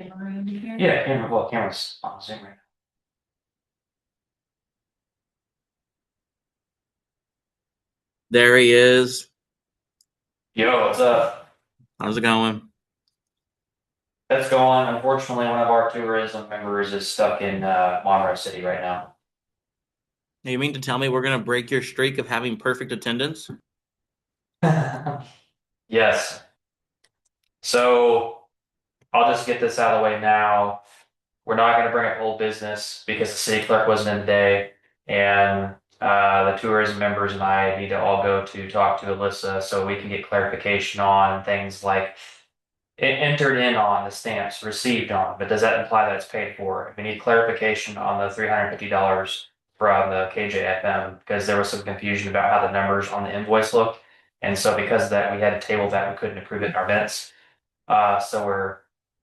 camera in here? Yeah, camera's on Zoom right There he is. now. Yo, what's up? How's it going? That's going. Unfortunately, one of our tourism members is stuck in Monroe City right now. You mean to tell me we're gonna break your streak of having perfect attendance? Yes. So I'll just get this out of the way now. We're not going to bring up old business because the city clerk wasn't in today, and the tourism members and I need to all go to talk to Alyssa so we can get clarification on things like entered in on the stamps, received on, but does that imply that it's paid for? We need clarification on the $350 from the KJFM because there was some confusion about how the numbers on the invoice look. And so because of that, we had to table that. We couldn't approve it in our minutes. So we're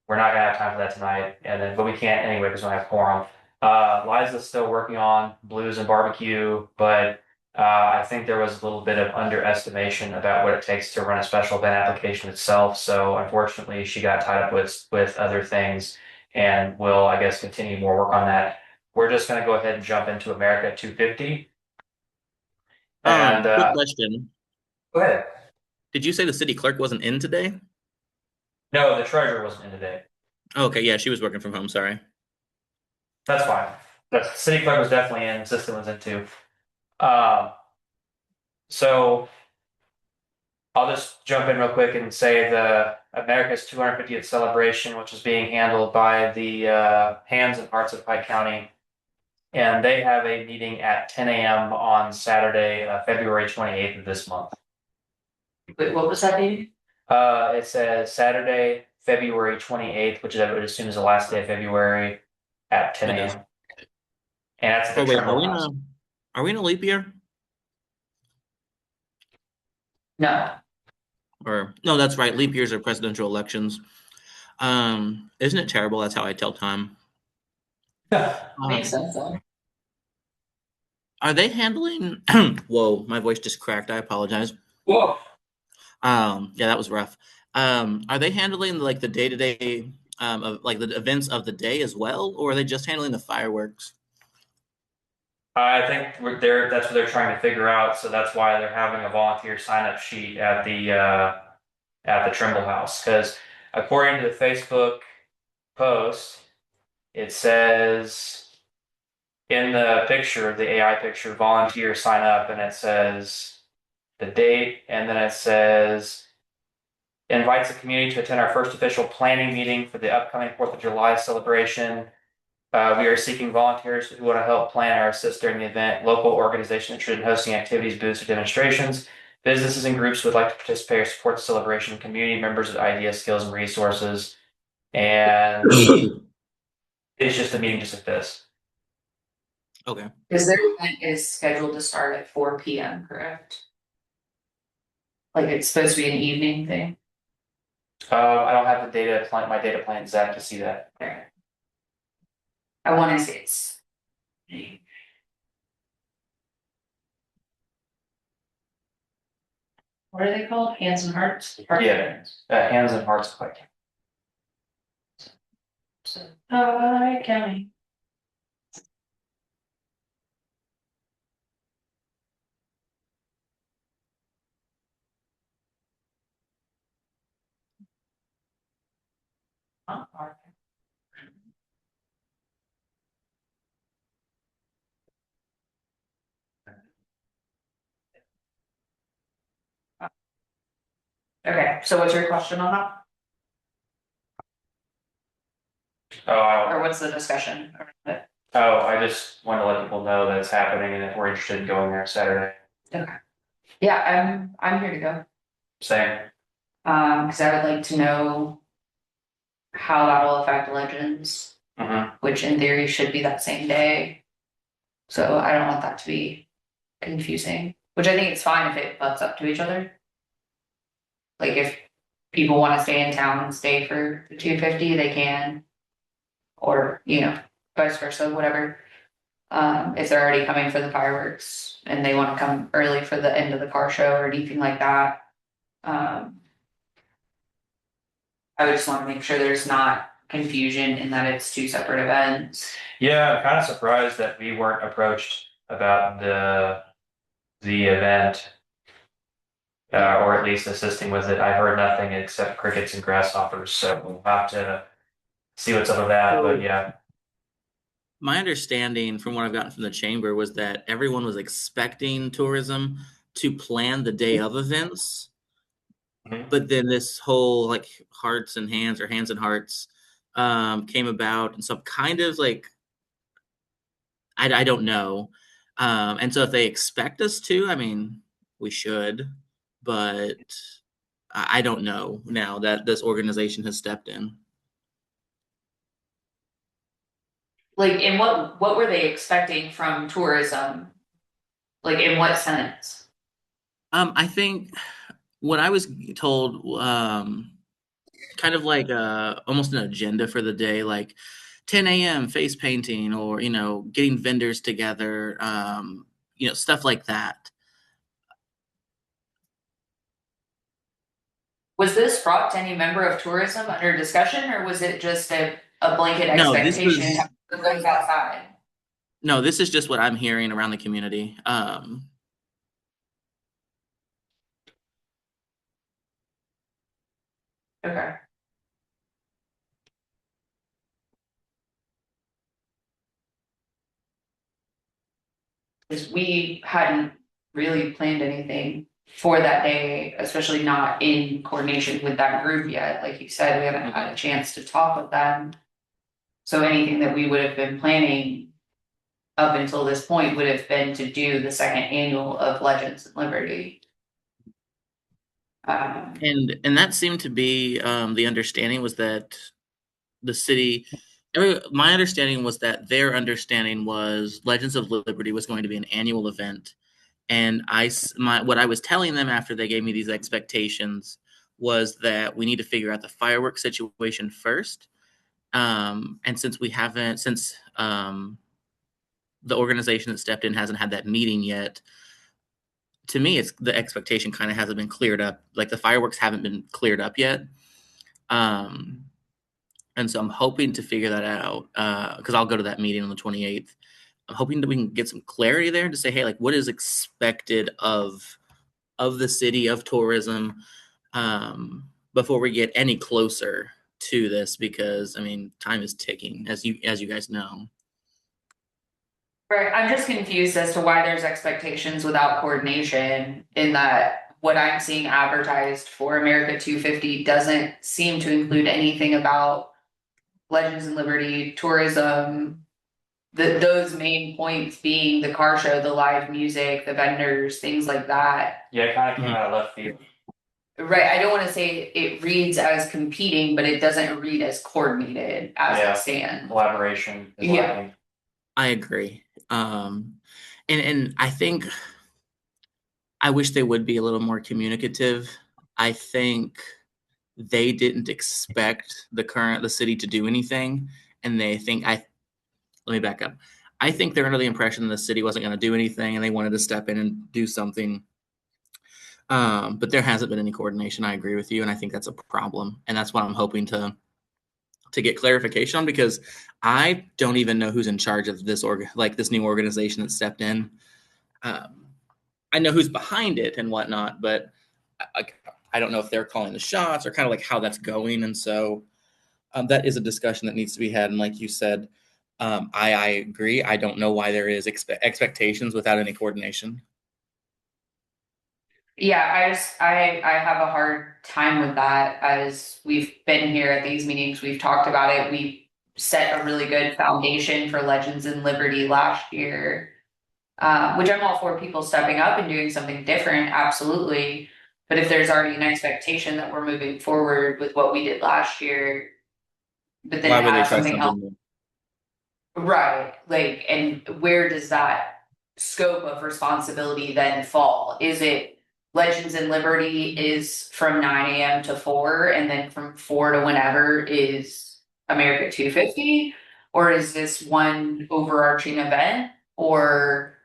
not gonna have time for that tonight. And then, but we can't anyway because we don't have quorum. Liza's still working on blues and barbecue, but I think there was a little bit of underestimation about what it takes to run a special event application itself. So unfortunately, she got tied up with other things, and will, I guess, continue more work on that. We're just gonna go ahead and jump into America 250. And Quick question. go ahead. Did you say the city clerk wasn't in today? No, the treasurer wasn't in today. Okay, yeah, she was working from home, sorry. That's fine. The city clerk was definitely in, assistant was in too. Um, so I'll just jump in real quick and say the America's 250th celebration, which is being handled by the Hands and Hearts of Pike County. And they have a meeting at 10 a.m. on Saturday, February 28th of this month. Wait, what was that meeting? It says Saturday, February 28th, which I would assume is the last day of February at 10 It is. a.m. And that's at the Oh wait, Trimble House. are we in a leap year? No, Or no, that's right. Leap years are presidential elections. Isn't it terrible? That's how I tell time. makes sense though. Are they handling whoa, my voice just cracked. I apologize. Whoa. Yeah, that was rough. Are they handling like the day-to-day of like the events of the day as well, or are they just handling the fireworks? I think that's what they're trying to figure out. So that's why they're having a volunteer sign up sheet at the Trimble House. Because according to the Facebook post, it says in the picture, the AI picture, volunteer sign up, and it says the date, and then it says invites the community to attend our first official planning meeting for the upcoming 4th of July celebration. We are seeking volunteers who want to help plan or assist during the event. Local organizations interested in hosting activities, booths, or demonstrations. Businesses and groups who would like to participate or support the celebration. Community members with ideas, skills, and resources. And it's just a meeting just like this. Okay. Because their event is scheduled to start at 4 p.m., correct? Like it's supposed to be an evening thing. I don't have the data plan, my data plan exact to see that. Okay. I want to say it's. What are they called? Hands and Hearts? Yeah, Hands and Hearts Pike. Pike County. Okay, so what's your question on that? Or what's the discussion around it? I just want to let people know that it's happening and if we're interested in going there Saturday. Okay. Yeah, I'm here to go. Same. Because I would like to know how that'll affect Legends, which in theory should be that same day. So I don't want that to be confusing, which I think it's fine if it butts up to each other. Like if people want to stay in town and stay for the 250, they can, or vice versa, whatever. If they're already coming for the fireworks and they want to come early for the end of the car show or anything like that. I would just want to make sure there's not confusion in that it's two separate events. Yeah, I'm kind of surprised that we weren't approached about the event, or at least assisting with it. I heard nothing except crickets and grasshoppers, so we'll have to see what's up with that. But yeah, My understanding from what I've gotten from the chamber was that everyone was expecting tourism to plan the day of events, Mhm. but then this whole like hearts and hands or hands and hearts came about, and so I'm kind of like I don't know. And so if they expect us to, I mean, we should, but I don't know now that this organization has stepped in. Like, in what were they expecting from tourism? Like, in what sense? I think what I was told, kind of like almost an agenda for the day, like 10 a.m. face painting, or getting vendors together, stuff like that. Was this brought to any member of tourism under discussion, or was it just a blanket No, this expectation was that goes outside? no, this is just what I'm hearing around the community. Okay. Because we hadn't really planned anything for that day, especially not in coordination with that group yet. Like you said, we haven't had a chance to talk with them. So anything that we would have been planning up until this point would have been to do the second annual of Legends and Liberty. And that seemed to be the understanding was that the city. My understanding was that their understanding was Legends of Liberty was going to be an annual event, and what I was telling them after they gave me these expectations was that we need to figure out the fireworks situation first. And since the organization that stepped in hasn't had that meeting yet, to me, it's the expectation kind of hasn't been cleared up. Like the fireworks haven't been cleared up yet. Um, and so I'm hoping to figure that out because I'll go to that meeting on the 28th. I'm hoping that we can get some clarity there to say, hey, like what is expected of the city of tourism before we get any closer to this, because I mean time is ticking, as you guys know. right, I'm just confused as to why there's expectations without coordination in that what I'm seeing advertised for America 250 doesn't seem to include anything about Legends and Liberty, tourism, those main points being the car show, the live music, the vendors, things like that. yeah, it kind of came out of left field. Right, I don't wanna say it reads as competing, but it doesn't read as coordinated as Yeah. it stands. Collaboration is Yeah. lacking. I agree. And I think I wish they would be a little more communicative. I think they didn't expect the city to do anything, and they think I let me back up. I think they're under the impression the city wasn't going to do anything, and they wanted to step in and do something. But there hasn't been any coordination. I agree with you, and I think that's a problem, and that's what I'm hoping to get clarification on, because I don't even know who's in charge of this new organization that stepped in. Um, I know who's behind it and whatnot, but I don't know if they're calling the shots or kind of like how that's going. And so that is a discussion that needs to be had. And like you said, I agree. I don't know why there is expectations without any coordination. Yeah, I have a hard time with that as we've been here at these meetings, we've talked about it, we set a really good foundation for Legends and Liberty last year. Which I'm all for people stepping up and doing something different, absolutely. But if there's already an expectation that we're moving forward with what we did last year, but then Why it would they has try something else, something new? right? Like, and where does that scope of responsibility then fall? Is it Legends and Liberty is from 9 a.m. to 4, and then from 4 to whenever is America 250? Or is this one overarching event? Or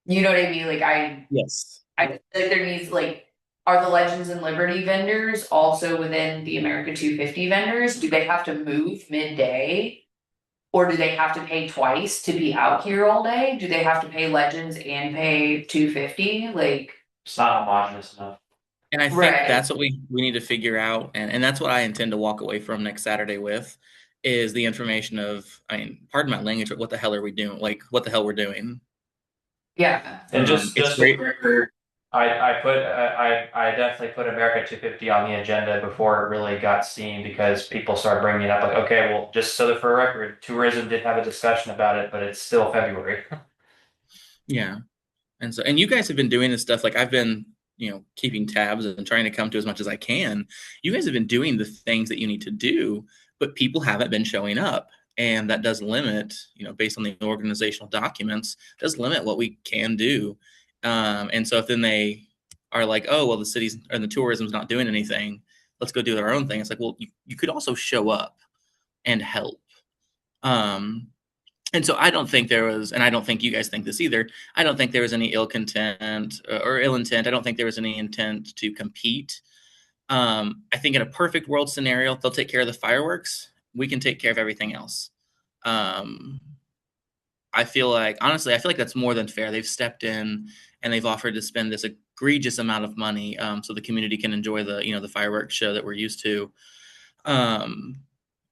you know what I mean? Like Yes. I feel like there needs like are the Legends and Liberty vendors also within the America 250 vendors? Do they have to move midday? Or do they have to pay twice to be out here all day? Do they have to pay Legends and pay 250? Like, It's not homogenous enough. And I think right. that's what we need to figure out, and that's what I intend to walk away from next Saturday with, is the information of, I mean, pardon my language, but what the hell are we doing? Like, what the hell we're doing? Yeah. And It's just great. for record, I definitely put America 250 on the agenda before it really got steam because people started bringing it up like, okay, well, just so that for record, tourism did have a discussion about it, but it's still February. Yeah. And so, and you guys have been doing this stuff. Like I've been, keeping tabs and trying to come to as much as I can. You guys have been doing the things that you need to do, but people haven't been showing up. And that does limit, based on the organizational documents, does limit what we can do. And so if then they are like, oh, well, the city's or the tourism's not doing anything, let's go do our own thing. It's like, well, you could also show up and help. And so I don't think there was, and I don't think you guys think this either. I don't think there was any ill content or ill intent. I don't think there was any intent to compete. I think in a perfect world scenario, they'll take care of the fireworks. We can take care of everything else. I feel like, honestly, that's more than fair. They've stepped in and they've offered to spend this egregious amount of money so the community can enjoy the fireworks show that we're used to.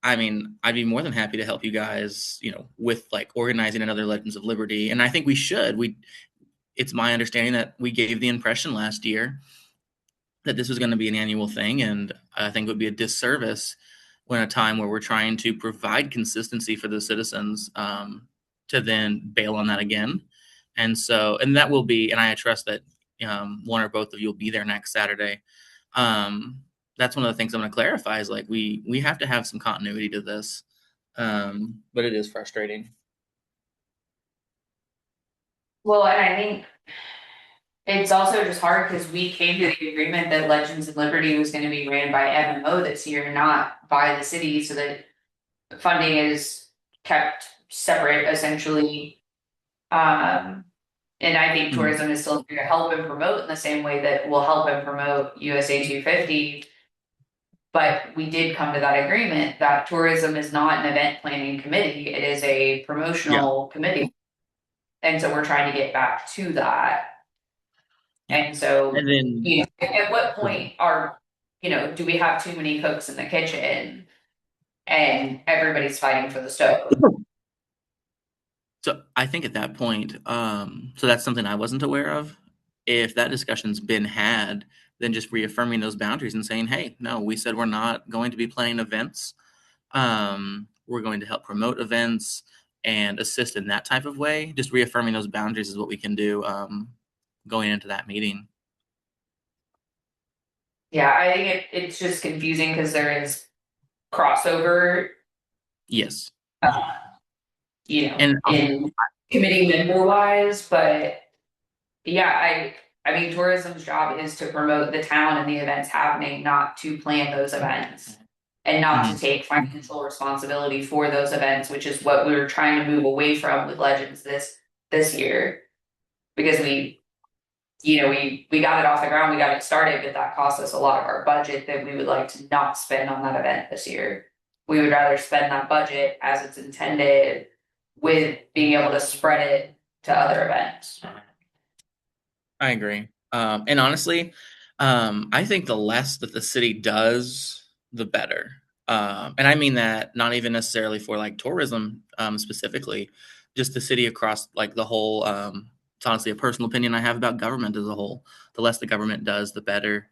I mean, I'd be more than happy to help you guys, with like organizing another Legends of Liberty. And I think we should. It's my understanding that we gave the impression last year that this was going to be an annual thing. And I think it would be a disservice when a time where we're trying to provide consistency for the citizens to then bail on that again. And so, and that will be, and I trust that one or both of you will be there next Saturday. That's one of the things I'm going to clarify is like we have to have some continuity to this, but it is frustrating. Well, and I think it's also just hard because we came to the agreement that Legends and Liberty was going to be ran by MMO this year, not by the city, so that funding is kept separate essentially. And I think tourism is still here to help and promote in the same way that we'll help and promote USA 250. But we did come to that agreement that tourism is not an event planning committee, it is a promotional committee. And so we're trying to get back to that. And so, And then, at what point do we have too many cooks in the kitchen and everybody's fighting for the stove? So I think at that point, so that's something I wasn't aware of. If that discussion's been had, then just reaffirming those boundaries and saying, hey, no, we said we're not going to be planning events. We're going to help promote events and assist in that type of way. Just reaffirming those boundaries is what we can do going into that meeting. Yeah, I think it's just confusing because there is crossover. Yes. In committee member wise, but yeah, I mean, tourism's job is to promote the town and the events happening, not to plan those events. And not to take financial responsibility for those events, which is what we were trying to move away from with Legends this year. Because we got it off the ground, we got it started, but that cost us a lot of our budget that we would like to not spend on that event this year. We would rather spend that budget as it's intended with being able to spread it to other events. I agree. And honestly, I think the less that the city does, the better. And I mean that not even necessarily for like tourism specifically, just the city across like the whole. It's honestly a personal opinion I have about government as a whole. The less the government does, the better.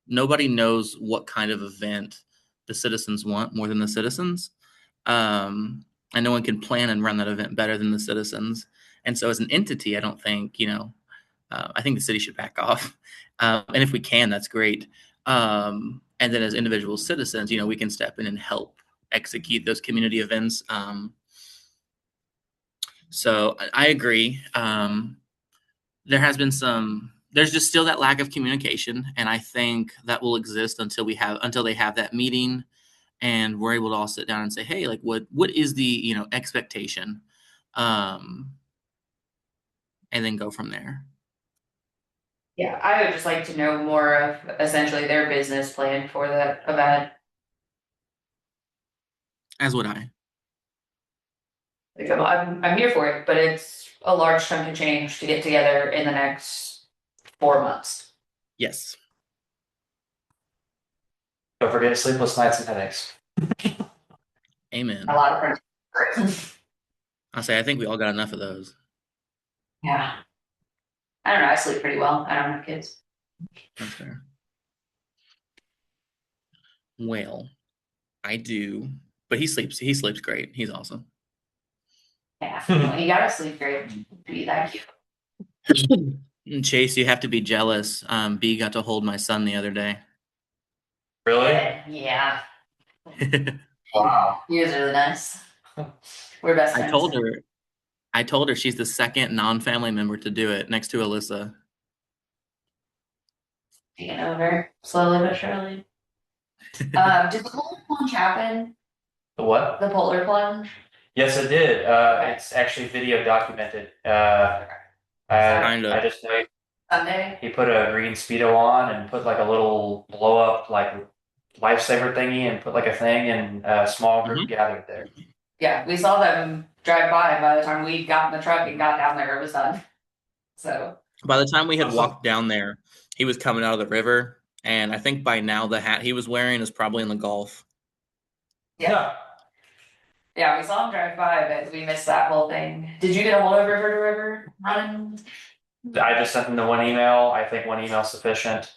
Nobody knows what kind of event the citizens want more than the citizens. And no one can plan and run that event better than the citizens. And so as an entity, I don't think, I think the city should back off. And if we can, that's great. And then as individual citizens, we can step in and help execute those community events. So I agree. There's just still that lack of communication. And I think that will exist until they have that meeting and we're able to all sit down and say, hey, like what is the, expectation? And then go from there. Yeah, I would just like to know more of essentially their business plan for that event. As would I. Like, I'm here for it, but it's a large chunk of change to get together in the next 4 months. Yes. Don't forget sleepless nights and headaches. Amen. A lot of printing. I'll say I think we all got enough of those. Yeah. I don't know, I sleep pretty well. I don't have kids. That's fair. Well, I do, but he sleeps. He sleeps great. He's awesome. Yeah, well, you gotta sleep great to be that cute. And Chase, you have to be jealous. B got to hold my son the other day. Really? Yeah, Wow. he was really nice. We're best friends. I told her she's the second non-family member to do it, next to Alyssa. Taking over slowly but surely. Did the polar plunge happen? The what? The polar plunge? Yes, it did. It's actually video documented. Kinda. I just know Sunday? he put a green Speedo on and put like a little blow up like lifesaver thingy and put like a thing and a small group gathered there. Yeah, we saw them drive by the time we got in the truck and got down there, it was done. So. By the time we had walked down there, he was coming out of the river, and I think by now the hat he was wearing is probably in the Gulf. Yeah. Yeah, we saw him drive by, but we missed that whole thing. Did you get a hold of River to River running? I just sent them the one email. I think one email is sufficient.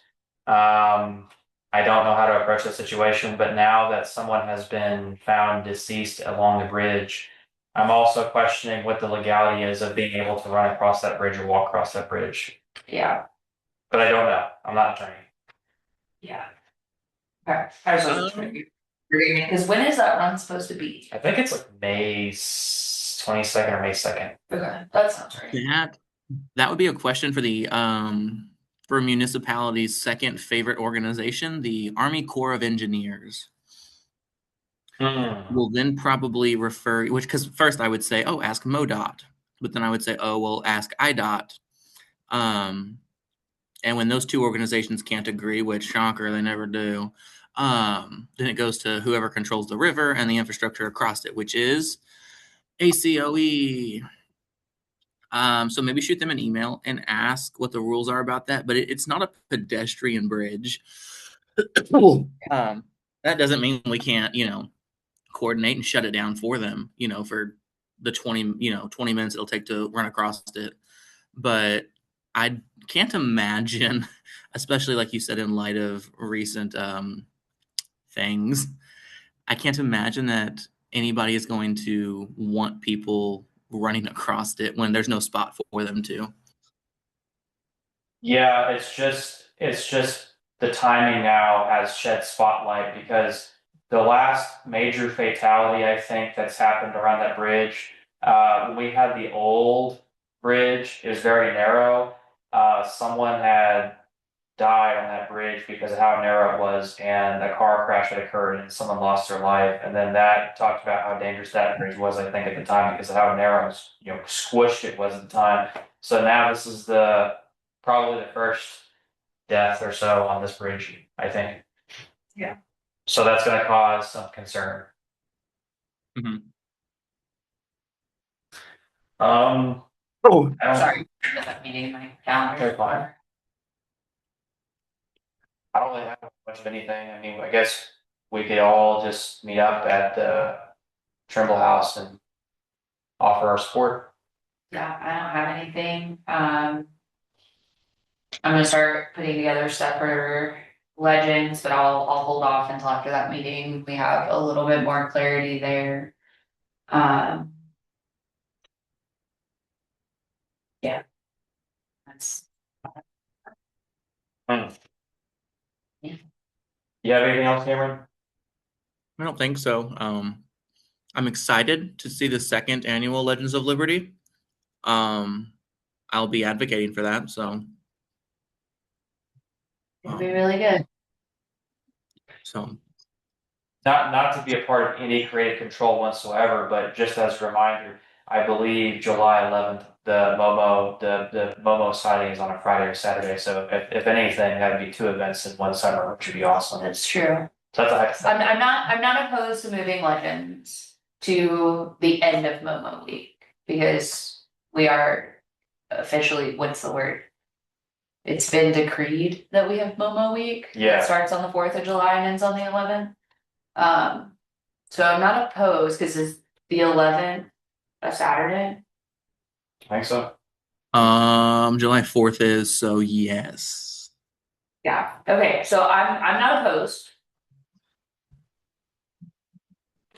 I don't know how to approach the situation, but now that someone has been found deceased along the bridge, I'm also questioning what the legality is of being able to run across that bridge or walk across that bridge. Yeah, But I don't know. I'm not an attorney. yeah. Okay, I was just because when is that run supposed to be? I think it's like May 22nd or May 2nd. Okay, that sounds right. That would be a question for the for municipality's second favorite organization, the Army Corps of Engineers. Will then probably refer, which because first I would say, oh, ask MoDOT, but then I would say, oh, well, ask IDOT. And when those two organizations can't agree, which shocker, they never do, then it goes to whoever controls the river and the infrastructure across it, which is ACOE. So maybe shoot them an email and ask what the rules are about that. But it's not a pedestrian bridge. That doesn't mean we can't, coordinate and shut it down for them, for the 20 minutes it'll take to run across it. But I can't imagine, especially like you said, in light of recent things, I can't imagine that anybody is going to want people running across it when there's no spot for them to. Yeah, it's just the timing now has shed spotlight because the last major fatality I think that's happened around that bridge, when we had the old bridge, it was very narrow. Someone had died on that bridge because of how narrow it was, and a car crash had occurred and someone lost their life. And then that talked about how dangerous that bridge was, I think, at the time because of how narrow, squished it was at the time. So now this is probably the first death or so on this bridge, I think. Yeah. So that's going to cause some concern. Mhm. Oh, Sorry, that meeting in my calendar. Okay, fine. I don't really have much of anything. I mean, I guess we could all just meet up at the Trimble House and offer our support. Yeah, I don't have anything. I'm gonna start putting together stuff for legends, but I'll hold off until after that meeting. We have a little bit more clarity there. Yeah. That's. Hmm. Yeah. You have anything else, Cameron? I don't think so. I'm excited to see the second annual Legends of Liberty. I'll be advocating for that. So It'll be really good. So Not to be a part of any creative control whatsoever, but just as a reminder, I believe July 11th, the Momo sighting is on a Friday or Saturday. So if anything, that would be two events in one summer, which would be awesome. That's true. So that's I'm not opposed to moving Legends to the end of Momo Week because we are officially, what's the word? It's been decreed that we have Momo Week. Yeah. It starts on the 4th of July and ends on the 11th. So I'm not opposed because it's the 11th, a Saturday. I think so. July 4th is, so yes. Yeah. Okay. So I'm not opposed.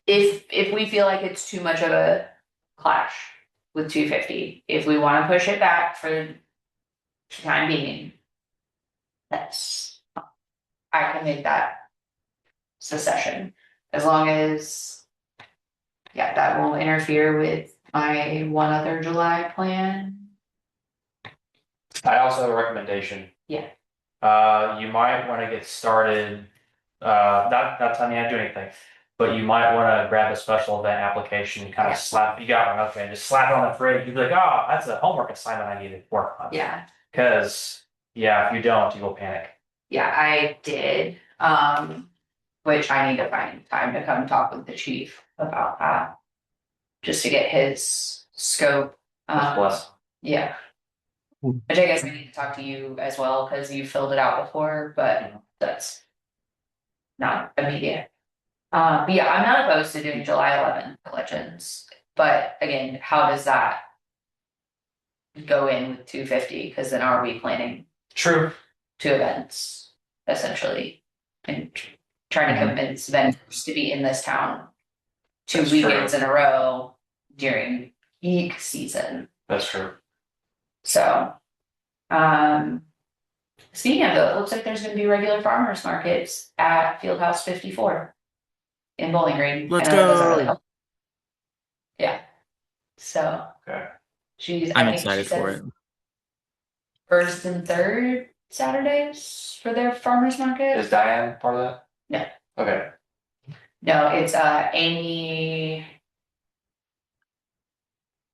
If we feel like it's too much of a clash with 250, if we want to push it back for the time being, that's I can make that secession as long as that won't interfere with my one other July plan. I also have a recommendation. Yeah. You might want to get started. Not telling you how to do anything, but you might want to grab a special event application and kind of slap. You got one, okay? Just slap it on the fridge. You'd be like, oh, that's a homework assignment I need to work on. Yeah. Because if you don't, you will panic. Yeah, I did. Which I need to find time to come talk with the chief about that. Just to get his scope. Bless. Yeah. Hmm. Which I guess I need to talk to you as well, because you filled it out before, but that's not immediate. But yeah, I'm not opposed to doing July 11th Legends, but again, how does that go in with 250? Because then are we planning True. 2 events essentially, and trying to convince vendors to be in this town 2 That's weekends true. in a row during peak season? That's true. So, speaking of though, it looks like there's going to be regular farmers markets at Fieldhouse 54 in Bowling Green. Let's I know that doesn't really go. help. Yeah. So Okay. I'm I think excited she said for it. first and third Saturdays for their farmers market. Is Diane part of that? No. Okay. No, it's Amy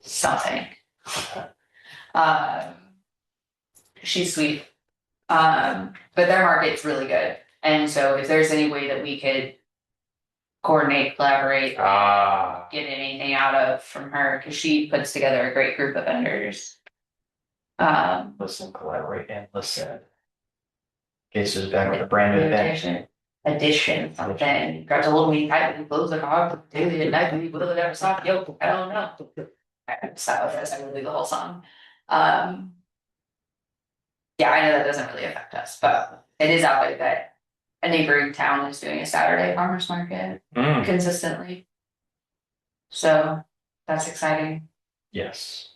something. She's sweet. But their market's really good. And so if there's any way that we could coordinate, collaborate, get anything out of from her, because she puts together a great group of vendors. Listen, collaborate, and listen. Case is back with a brand new event. Addition, something. Grabs a little mini pipe and blows the hog daily and nightly. Will it ever stop? Yo, I don't know. So that's really the whole song. Yeah, I know that doesn't really affect us, but it is out there that a neighboring town is doing a Saturday farmers market consistently. So that's exciting. Yes.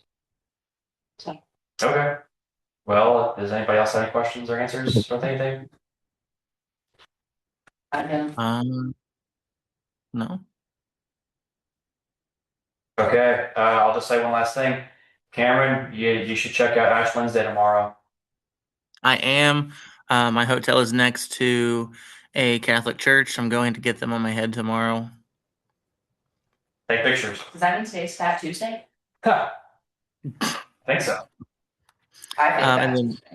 So. Okay. Well, does anybody else have any questions or answers with anything? I know. No. Okay. I'll just say one last thing. Cameron, you should check out Ash Wednesday tomorrow. I am. My hotel is next to a Catholic church. I'm going to get them on my head tomorrow. Take pictures. Does that mean today's Fat Tuesday? Huh. I think so. I think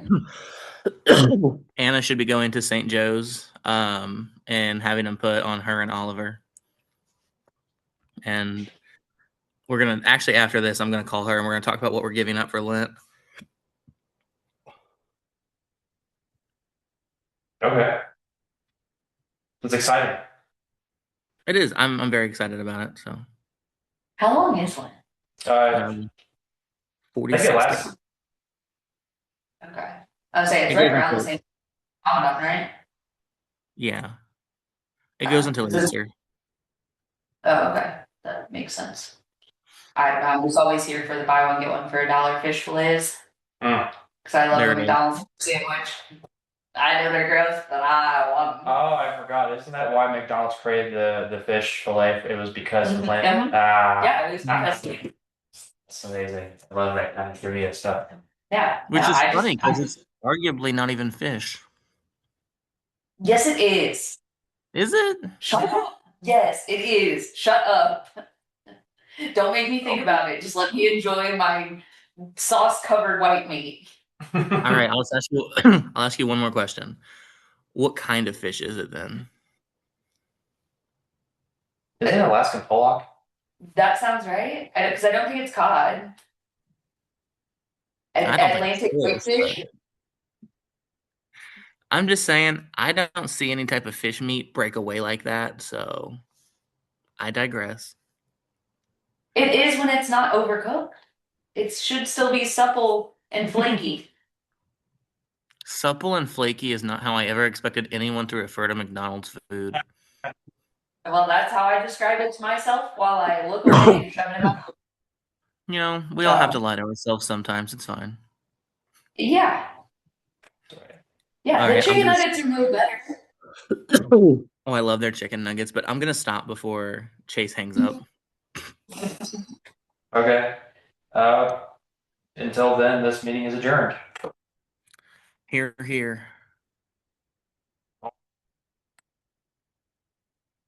and then Anna should be going to St. Joe's and having them put on her and Oliver. And we're going to, actually after this, I'm going to call her and we're going to talk about what we're giving up for Lent. Okay. It's exciting. It is. I'm very excited about it. So. How long is Lent? 46 days. Okay. I was saying it's right around the same time, right? Yeah. It goes until Easter. Oh, okay. That makes sense. I was always here for the buy one, get one for $1 fish fillets. Because I love the McDonald's sandwich. I know they're gross, but I want them. Oh, I forgot. Isn't that why McDonald's created the fish fillet? It was because of Lent. Yeah, it was because It's amazing. I love that kind of trivia stuff. Yeah. Which is funny because it's arguably not even fish. Yes, it is. Is it? Shut up. Yes, it is. Shut up. Don't make me think about it. Just let me enjoy my sauce-covered white meat. All right, I'll ask you. I'll ask you one more question. What kind of fish is it then? Is it Alaskan pollock? That sounds right. Because I don't think it's cod. I don't think Atlantic it's fish, whitefish. I'm just saying, I don't see any type of fish meat break away like that, so I digress. It is when it's not overcooked. It should still be supple and flaky. Supple and flaky is not how I ever expected anyone to refer to McDonald's food. Well, that's how I describe it to myself while I look away and shove it in my mouth. You know, we all have to lie to ourselves sometimes. It's fine. Yeah. Yeah, All the right, chicken nuggets are no better. Oh, I love their chicken nuggets, but I'm gonna stop before Chase hangs up. Okay. Until then, this meeting is adjourned. Here, here.